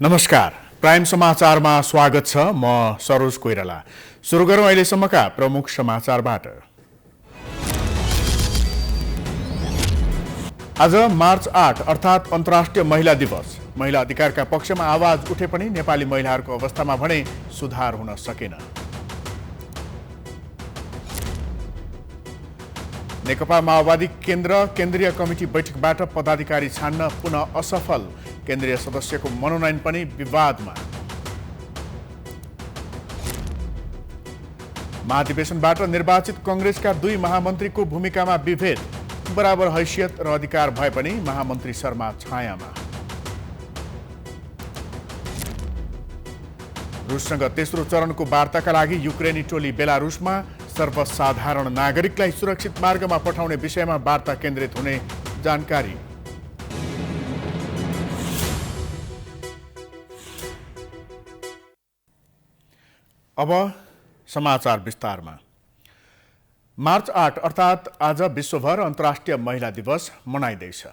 नमस्कार, प्राइम समाचारमा स्वागत छ। म सरोज कोइराला। सुरु गरौँ अहिलेसम्मका प्रमुख समाचारबाट। आज मार्च 8 अर्थात् अन्तर्राष्ट्रिय महिला दिवस। महिला अधिकारका पक्षमा आवाज उठे पनि नेपाली महिलाहरूको अवस्थामा भने सुधार हुन सकेन। नेकपा माओवादी केन्द्रीय कमिटी बैठकबाट पदाधिकारी छान्न पुनः असफल। केन्द्रीय सदस्यको मनोनयन पनि विवादमा। महाधिवेशनबाट निर्वाचित कांग्रेसका 2 महामन्त्रीको भूमिकामा विभेद। बराबर हैसियत र अधिकार भए पनि महामन्त्री शर्मा छायामा। रुससँग तेस्रो चरणको वार्ताका लागि युक्रेनी टोली बेलारुसमा। सर्वसाधारण नागरिकलाई सुरक्षित मार्गमा पठाउने विषयमा वार्ता केन्द्रित हुने जानकारी। अब समाचार विस्तारमा। मार्च 8 अर्थात् आज विश्वभर अन्तर्राष्ट्रिय महिला दिवस मनाइँदैछ।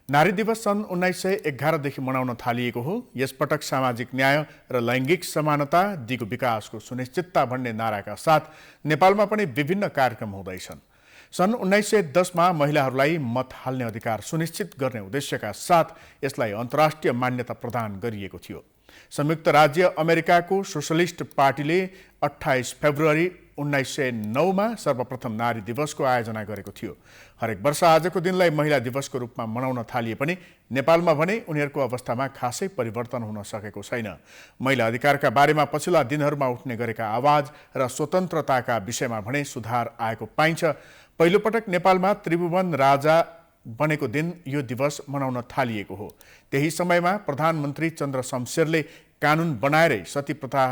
नारी दिवस सन् 1911 देखि मनाउन थालिएको हो। यसपटक सामाजिक न्याय र लैङ्गिक समानता, दिगो विकासको सुनिश्चितता भन्ने नाराका साथ नेपालमा पनि विभिन्न कार्यक्रम हुँदैछन्। सन् 1910 मा महिलाहरूलाई मत हाल्ने अधिकार सुनिश्चित गर्ने उद्देश्यका साथ यसलाई अन्तर्राष्ट्रिय मान्यता प्रदान गरिएको थियो। संयुक्त राज्य अमेरिकाको सोशलिस्ट पार्टीले 28 फेब्रुअरी 1909 मा सर्वप्रथम नारी दिवसको आयोजना गरेको थियो। हरेक वर्ष आजको दिनलाई महिला दिवसको रूपमा मनाउन थालिए पनि नेपालमा भने उनीहरूको अवस्थामा खासै परिवर्तन हुन सकेको छैन। महिला अधिकारका बारेमा पछिल्ला दिनहरूमा उठ्ने गरेका आवाज र स्वतन्त्रताका विषयमा भने सुधार आएको पाइन्छ। पहिलोपटक नेपालमा त्रिभुवन राजा बनेको दिन यो दिवस मनाउन थालिएको हो। त्यही समयमा प्रधानमन्त्री चन्द्र शमशेरले कानुन बनाएरै सती प्रथा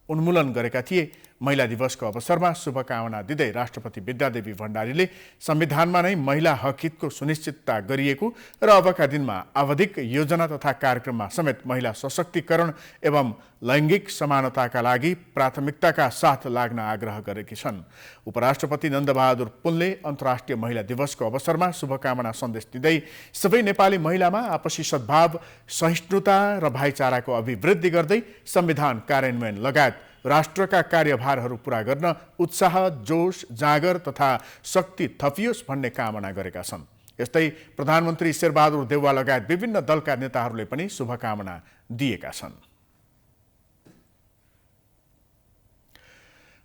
उन्मूलन गरेका थिए। महिला दिवसको अवसरमा शुभकामना दिँदै राष्ट्रपति विद्यादेवी भण्डारीले संविधानमा नै महिला हक हितको सुनिश्चितता गरिएको र अबका दिनमा आवधिक योजना तथा कार्यक्रममा समेत महिला सशक्तिकरण एवं लैङ्गिक समानताका लागि प्राथमिकताका साथ लाग्न आग्रह गरेकी छन्। उपराष्ट्रपति नन्दबहादुर पुनले अन्तर्राष्ट्रिय महिला दिवसको अवसरमा शुभकामना सन्देश दिँदै सबै नेपाली महिलामा आपसी सद्भाव, सहिष्णुता र भाइचाराको अभिवृद्धि गर्दै संविधान कार्यान्वयन लगायत राष्ट्रका कार्यभारहरू पूरा गर्न उत्साह, जोश, जागर तथा शक्ति थपियोस् भन्ने कामना गरेका छन्। यस्तै प्रधानमन्त्री शेरबहादुर देउवा लगायत विभिन्न दलका नेताहरूले पनि शुभकामना दिएका छन्।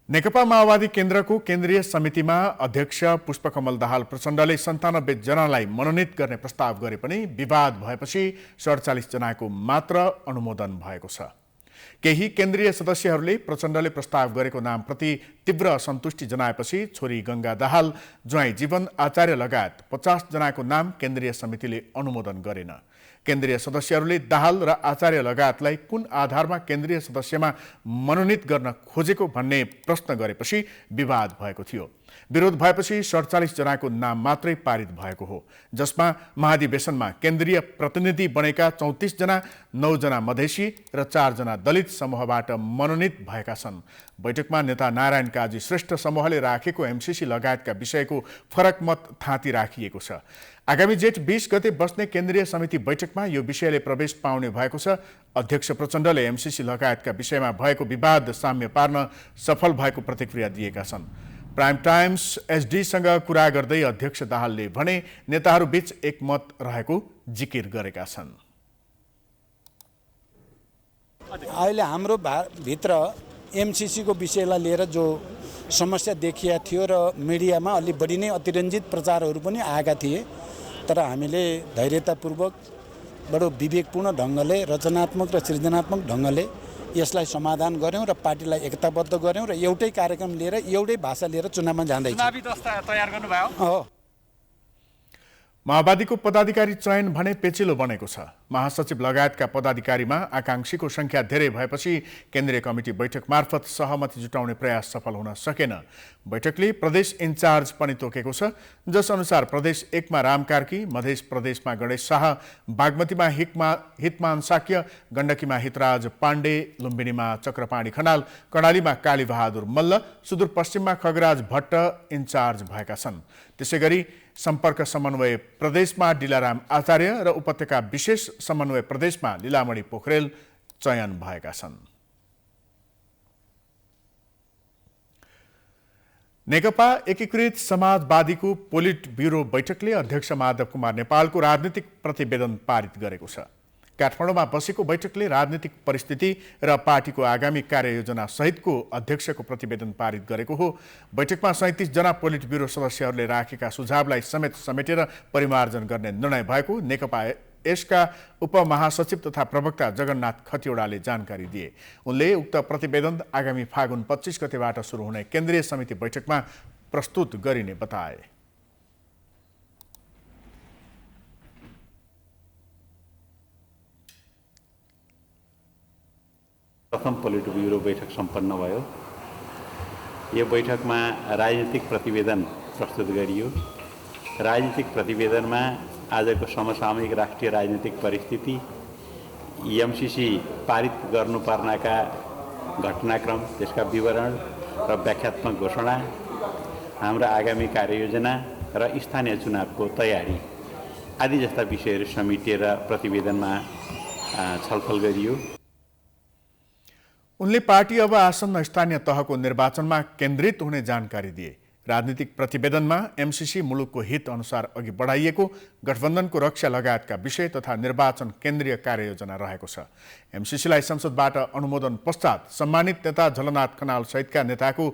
नेकपा माओवादी केन्द्रको केन्द्रीय समितिमा अध्यक्ष पुष्पकमल दाहाल प्रचण्डले 97 जनालाई मनोनित गर्ने प्रस्ताव गरे पनि विवाद भएपछि 47 जनाको मात्र अनुमोदन भएको छ। केही केन्द्रीय सदस्यहरूले प्रचण्डले प्रस्ताव गरेको नामप्रति तीव्र असन्तुष्टि जनाएपछि छोरी गंगा दाहाल, ज्वाइँ जीवन आचार्य लगायत 50 जनाको नाम केन्द्रीय समितिले अनुमोदन गरेन। केन्द्रीय सदस्यहरूले दाहाल र आचार्य लगायतलाई कुन आधारमा केन्द्रीय सदस्यमा मनोनित गर्न खोजेको भन्ने प्रश्न गरेपछि विवाद भएको थियो। विरोध भएपछि 47 जनाको नाम मात्रै पारित भएको हो, जसमा महाधिवेशनमा केन्द्रीय प्रतिनिधि बनेका 34 जना, 9 जना मधेसी र 4 जना दलित समूहबाट मनोनित भएका छन्। बैठकमा नेता नारायण काजी श्रेष्ठ समूहले राखेको एमसीसी लगायतका विषयको फरक मत थाँती राखिएको छ। आगामी जेठ 20 गते बस्ने केन्द्रीय समिति बैठकमा यो विषयले प्रवेश पाउने भएको छ। अध्यक्ष प्रचण्डले एमसीसी लगायतका विषयमा भएको विवाद साम्य पार्न सफल भएको प्रतिक्रिया दिएका छन्। प्राइम टाइम्स एसडीसँग कुरा गर्दै अध्यक्ष दाहालले भने नेताहरू बीच एकमत रहेको जिकिर गरेका छन्। अहिले हाम्रो भित्र एमसीसीको विषयलाई लिएर जो समस्या देखिया थियो र मिडियामा अलि बढी नै अतिरञ्जित प्रचारहरू पनि आएका थिए, तर हामीले धैर्यतापूर्वक बडो विवेकपूर्ण ढङ्गले, रचनात्मक र सृजनात्मक ढङ्गले यसलाई समाधान गर्यौं र पार्टीलाई एकताबद्ध गर्यौं र एउटै कार्यक्रम लिएर, एउटै भाषा लिएर चुनावमा जाँदैछौँ। चुनावी दस्ता तयार गर्नुभयो? हो। माओवादीको पदाधिकारी चयन भने पेचिलो बनेको छ। महासचिव लगायतका पदाधिकारीमा आकांक्षीको संख्या धेरै भएपछि केन्द्रीय कमिटी बैठक मार्फत सहमति जुटाउने प्रयास सफल हुन सकेन। बैठकले प्रदेश इन्चार्ज पनि तोकेको छ, जस अनुसार प्रदेश 1 मा राम कार्की, मध्य प्रदेशमा गणेश शाह, बागमतीमा हितमान साक्य, गण्डकीमा हितराज पाण्डे, लुम्बिनीमा चक्रपाणी खनाल, कर्णालीमा कालीबहादुर मल्ल, सुदूरपश्चिममा खगराज भट्ट इन्चार्ज भएका छन्। त्यसैगरी सम्पर्क समन्वय प्रदेशमा डिलाराम आचार्य र उपत्यका विशेष समन्वय प्रदेशमा लीलामणि पोखरेल चयन भएका छन्। नेकपा एकीकृत समाजवादीको पोलिट ब्युरो बैठकले अध्यक्ष माधव कुमार नेपालको राजनीतिक प्रतिवेदन पारित गरेको छ। काठमाडौँमा बसेको बैठकले राजनीतिक परिस्थिति र पार्टीको आगामी कार्ययोजना सहितको अध्यक्षको प्रतिवेदन पारित गरेको हो। बैठकमा 37 जना पोलिट ब्युरो सदस्यहरूले राखेका सुझावलाई समेटेर परिमार्जन गर्ने निर्णय भएको नेकपा यसका उपमहासचिव तथा प्रवक्ता जगन्नाथ खतिवड़ाले जानकारी दिए। उनले उक्त प्रतिवेदन आगामी फागुन 25 गतेबाट सुरु हुने केन्द्रीय समिति बैठकमा प्रस्तुत गरिने बताए। प्रथम पोलिट ब्युरो बैठक सम्पन्न भयो। यो बैठकमा राजनीतिक प्रतिवेदन प्रस्तुत गरियो। राजनीतिक प्रतिवेदनमा आजको समसामयिक राष्ट्रिय राजनीतिक परिस्थिति, एमसीसी पारित गर्नुपर्नेका घटनाक्रम, त्यसका विवरण र व्याख्यात्मक घोषणा, हाम्रो आगामी कार्ययोजना र स्थानीय चुनावको तयारी आदि जस्ता विषयहरू समेटिएर प्रतिवेदनमा छलफल गरियो। उनले पार्टी अब आसन्न स्थानीय तहको निर्वाचनमा केन्द्रित हुने जानकारी दिए। राजनीतिक प्रतिवेदनमा एमसीसी मुलुकको हित अनुसार अघि बढाइएको गठबन्धनको रक्षा लगायतका विषय तथा निर्वाचन केन्द्रीय कार्ययोजना रहेको छ। एमसीसीलाई संसदबाट अनुमोदन पश्चात सम्मानित नेता झलनाथ खनाल सहितका नेताको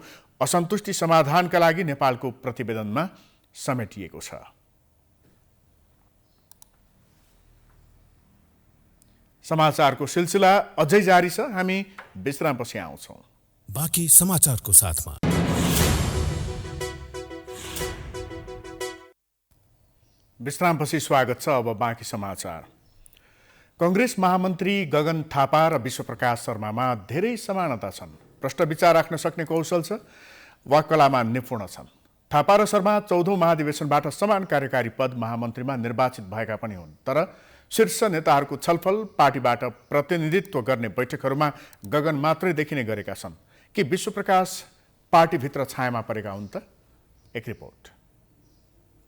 असन्तुष्टि समाधानका लागि नेपालको प्रतिवेदनमा समेटिएको छ। समाचारको सिलसिला अझै जारी छ। हामी विश्रामपछि आउँछौँ। बाँकी समाचारको साथमा विश्रामपछि स्वागत छ। अब बाँकी समाचार। कांग्रेस महामन्त्री गगन थापा र विश्वप्रकाश शर्मामा धेरै समानता छन्। प्रश्न विचार राख्न सक्ने कौशल छ वा कलामा निपुण छन्। थापा र शर्मा 14औं महाधिवेशनबाट समान कार्यकारी पद महामन्त्रीमा निर्वाचित भएका पनि हुन्। तर शीर्ष नेताहरूको छलफल, पार्टीबाट प्रतिनिधित्व गर्ने बैठकहरूमा गगन मात्रै देखिने गरेका छन् कि विश्वप्रकाश पार्टीभित्र छायामा परेका हुन् त? एक रिपोर्ट।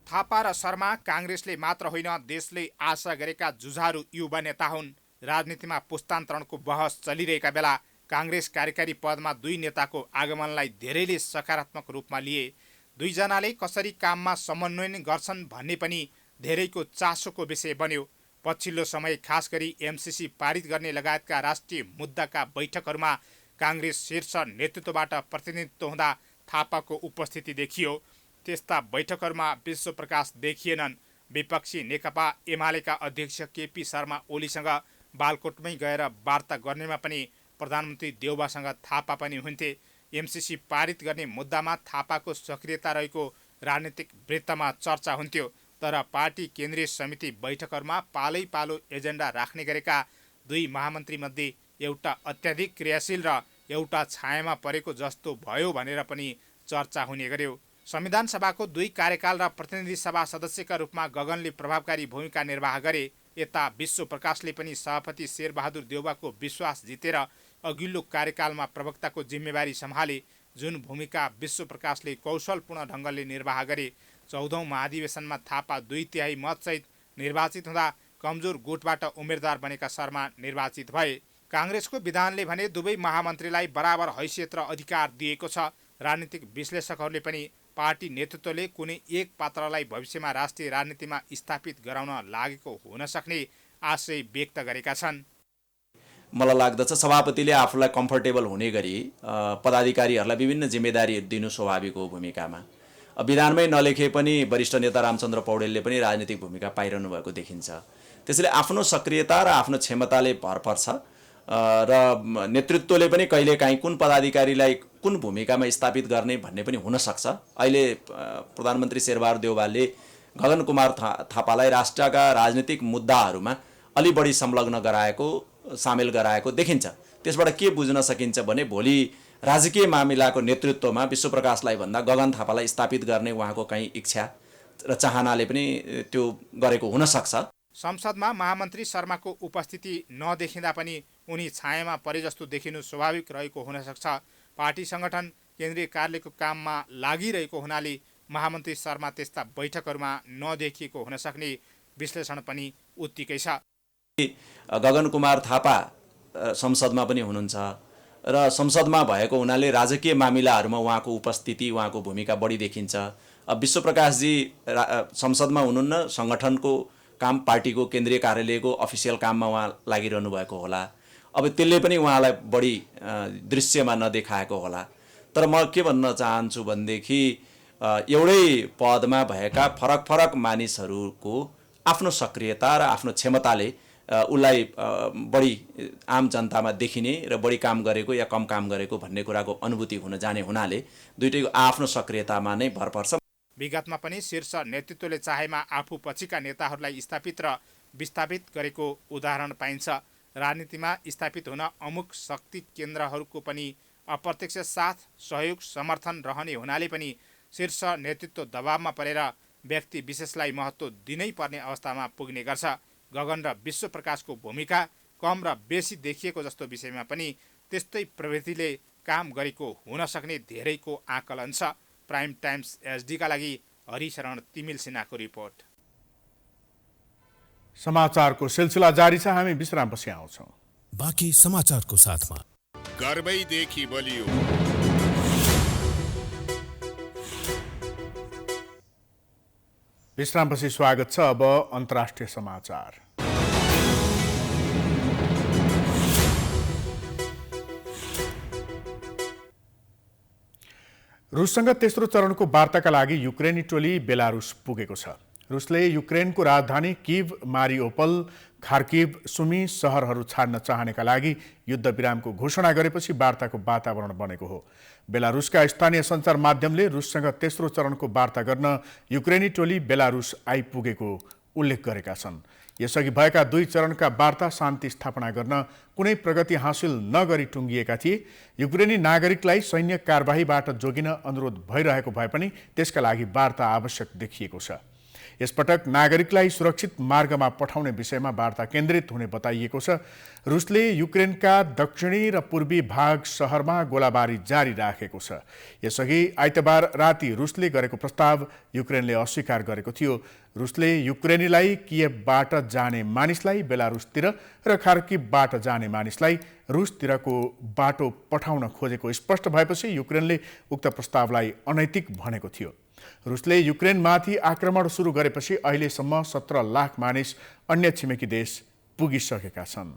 थापा र शर्मा कांग्रेसले मात्र होइन देशले आशा गरेका जुझारू युवा नेता हुन्। राजनीतिमा पुस्तान्तरणको बहस चलिरहेका बेला कांग्रेस कार्यकारी पदमा दुई नेताको आगमनलाई धेरैले सकारात्मक रूपमा लिए। दुईजनाले कसरी काममा समन्वय गर्छन् भन्ने पनि धेरैको चासोको विषय बन्यो। पछिल्लो समय खास गरी एमसीसी पारित गर्ने लगायतका राष्ट्रिय मुद्दाका बैठकहरूमा कांग्रेस शीर्ष नेतृत्वबाट प्रतिनिधित्व हुँदा थापाको उपस्थिति देखियो। त्यस्ता बैठकहरूमा विश्वप्रकाश देखिएनन्। विपक्षी नेकपा एमालेका अध्यक्ष केपी शर्मा ओलीसँग बालकोटमै गएर वार्ता गर्नेमा पनि प्रधानमन्त्री देउबासँग थापा पनि हुन्थे। एमसीसी पारित गर्ने मुद्दामा थापाको सक्रियता रहेको राजनीतिक वृत्तमा चर्चा हुन्थ्यो। तर पार्टी केन्द्रीय समिति बैठकहरूमा पालै पालो एजेन्डा राख्ने गरेका दुई महामन्त्रीमध्ये एउटा अत्याधिक क्रियाशील र एउटा छायामा परेको जस्तो भयो भनेर पनि चर्चा हुने गर्यो। संविधान सभाको दुई कार्यकाल र प्रतिनिधि सभा सदस्यका रूपमा गगनले प्रभावकारी भूमिका निर्वाह गरे। यता विश्वप्रकाशले पनि सभापति शेरबहादुर देउबाको विश्वास जितेर अघिल्लो कार्यकालमा प्रवक्ताको जिम्मेवारी सम्हाले। जुन भूमिका विश्वप्रकाशले कौशलपूर्ण ढङ्गले निर्वाह गरे। 14औं महाधिवेशनमा थापा 2/3 मतसहित निर्वाचित हुँदा कमजोर गुटबाट उम्मेद्वार बनेका शर्मा निर्वाचित भए। कांग्रेसको विधानले भने दुवै महामन्त्रीलाई बराबर हैसियत र अधिकार दिएको छ। राजनीतिक विश्लेषकहरूले पनि पार्टी नेतृत्वले कुनै एक पात्रलाई भविष्यमा राष्ट्रिय राजनीतिमा स्थापित गराउन लागेको हुन सक्ने आशय व्यक्त गरेका छन्। मलाई लाग्दछ सभापतिले आफूलाई कम्फर्टेबल हुने गरी पदाधिकारीहरूलाई विभिन्न जिम्मेदारीहरू दिनु स्वाभाविक हो। भूमिकामा विधानमै नलेखे पनि वरिष्ठ नेता रामचन्द्र पौडेलले पनि राजनीतिक भूमिका पाइरहनु भएको देखिन्छ। त्यसैले आफ्नो सक्रियता र आफ्नो क्षमताले भर पर्छ र नेतृत्वले पनि कहिलेकाहीँ कुन पदाधिकारीलाई कुन भूमिकामा स्थापित गर्ने भन्ने पनि हुनसक्छ। अहिले प्रधानमन्त्री शेरबहादुर देउवाले गगन कुमार थापालाई राष्ट्रका राजनीतिक मुद्दाहरूमा अलि बढी संलग्न गराएको, सामेल गराएको देखिन्छ। त्यसबाट के बुझ्न सकिन्छ भने भोलि राजकीय मामिलाको नेतृत्वमा विश्वप्रकाशलाई भन्दा गगन थापालाई स्थापित गर्ने उहाँको कहीँ इच्छा र चाहनाले पनि त्यो गरेको हुनसक्छ। संसदमा महामन्त्री शर्माको उपस्थिति नदेखिँदा पनि उनी छायामा परे जस्तो देखिनु स्वाभाविक रहेको हुनसक्छ। पार्टी सङ्गठन केन्द्रीय कार्यालयको काममा लागिरहेको हुनाले महामन्त्री शर्मा त्यस्ता बैठकहरूमा नदेखिएको हुनसक्ने विश्लेषण पनि उत्तिकै छ। गगन कुमार थापा संसदमा पनि हुनुहुन्छ र संसदमा भएको हुनाले राजकीय मामिलाहरूमा उहाँको उपस्थिति उहाँको भूमिका बढी देखिन्छ। अब विश्वप्रकाशजी संसदमा हुनुहुन्न, सङ्गठनको काम, पार्टीको केन्द्रीय कार्यालयको अफिसियल काममा उहाँ लागिरहनु भएको होला। अब त्यसले पनि उहाँलाई बढी दृश्यमा नदेखाएको होला। तर म के भन्न चाहन्छु भनेदेखि एउटै पदमा भएका फरक फरक मानिसहरूको आफ्नो सक्रियता र आफ्नो क्षमताले उसलाई बढी आम जनतामा देखिने र बढी काम गरेको या कम काम गरेको भन्ने कुराको अनुभूति हुन जाने हुनाले दुईटैको आफ्नो सक्रियतामा नै भर पर्छ। विगतमा पनि शीर्ष नेतृत्वले चाहेमा आफू पछिका नेताहरूलाई स्थापित र विस्थापित गरेको उदाहरण पाइन्छ। राजनीतिमा स्थापित हुन अमुक शक्ति केन्द्रहरूको पनि अप्रत्यक्ष साथ, सहयोग, समर्थन रहने हुनाले पनि शीर्ष नेतृत्व दबावमा परेर व्यक्ति विशेषलाई महत्त्व दिनै पर्ने अवस्थामा पुग्ने गर्छ। गगन र विश्वप्रकाशको भूमिका कम र बेसी देखिएको जस्तो विषयमा पनि त्यस्तै प्रवृत्तिले काम गरेको हुन सक्ने धेरैको आकलन छ। प्राइम टाइम्स एचडीका लागि हरिशरण तिमिल सिन्हाको रिपोर्ट। समाचारको सिलसिला जारी छ, हामी विश्रामपछि आउँछौँ। बाँकी समाचारको साथमा गर्वैदेखि बलियो। विश्रामपछि स्वागत छ। अब अन्तर्राष्ट्रिय समाचार। रुससँग तेस्रो चरणको वार्ताका लागि युक्रेनी टोली बेलारुस पुगेको छ। रुसले युक्रेनको राजधानी किभ, मारियोपोल, खार्किभ, सुमी सहरहरू छाड्न चाहनेका लागि युद्धविरामको घोषणा गरेपछि वार्ताको वातावरण बनेको हो। बेलारुसका स्थानीय सञ्चार माध्यमले रुससँग तेस्रो चरणको वार्ता गर्न युक्रेनी टोली बेलारुस आइपुगेको उल्लेख गरेका छन्। यसअघि भएका 2 चरणका वार्ता शान्ति स्थापना गर्न कुनै प्रगति हासिल नगरी टुङ्गिएका थिए। युक्रेनी नागरिकलाई सैन्य कारबाहीबाट जोगिन अनुरोध भइरहेको भए पनि त्यसका लागि वार्ता आवश्यक देखिएको छ। यसपटक नागरिकलाई सुरक्षित मार्गमा पठाउने विषयमा वार्ता केन्द्रित हुने बताइएको छ। रुसले युक्रेनका दक्षिणी र पूर्वी भाग सहरमा गोलाबारी जारी राखेको छ। यसअघि आइतबार राति रुसले गरेको प्रस्ताव युक्रेनले अस्वीकार गरेको थियो। रुसले युक्रेनीलाई कियवबाट जाने मानिसलाई बेलारुसतिर र खार्किभबाट जाने मानिसलाई रुसतिरको बाटो पठाउन खोजेको स्पष्ट भएपछि युक्रेनले उक्त प्रस्तावलाई अनैतिक भनेको थियो। रुसले युक्रेनमाथि आक्रमण सुरु गरेपछि अहिलेसम्म 17 लाख मानिस अन्य छिमेकी देश पुगिसकेका छन्।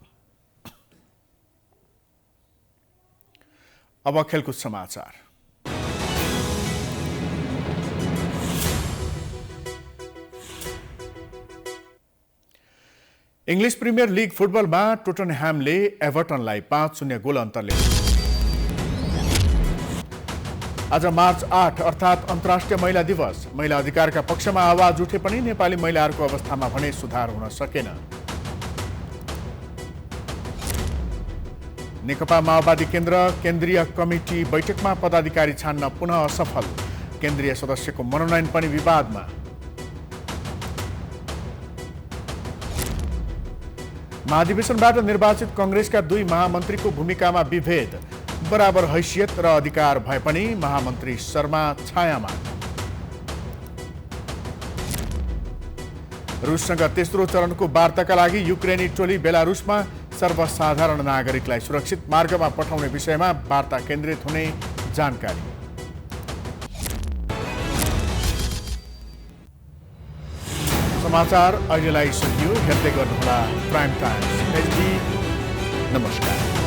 अब खेलकुद समाचार। इङ्ग्लिस प्रिमियर लिग फुटबलमा टोटनह्यामले एभर्टनलाई 5-0 गोल अन्तरले आज मार्च 8 अर्थात् अन्तर्राष्ट्रिय महिला दिवस। महिला अधिकारका पक्षमा आवाज उठे पनि नेपाली महिलाहरूको अवस्थामा भने सुधार हुन सकेन। नेकपा माओवादी केन्द्र केन्द्रीय कमिटी बैठकमा पदाधिकारी छान्न पुनः असफल। केन्द्रीय सदस्यको मनोनयन पनि विवादमा। महाधिवेशनबाट निर्वाचित कङ्ग्रेसका 2 महामन्त्रीको भूमिकामा विभेद। बराबर हैसियत र अधिकार भए पनि महामन्त्री शर्मा छायामा। रुससँग तेस्रो चरणको वार्ताका लागि युक्रेनी टोली बेलारुसमा सर्वसाधारण नागरिकलाई सुरक्षित मार्गमा पठाउने विषयमा वार्ता केन्द्रित हुने जानकारी। समाचार अहिलेलाई सकियो। हेर्दै गर्नुहोला प्राइम टाइम्स एचडी। नमस्कार।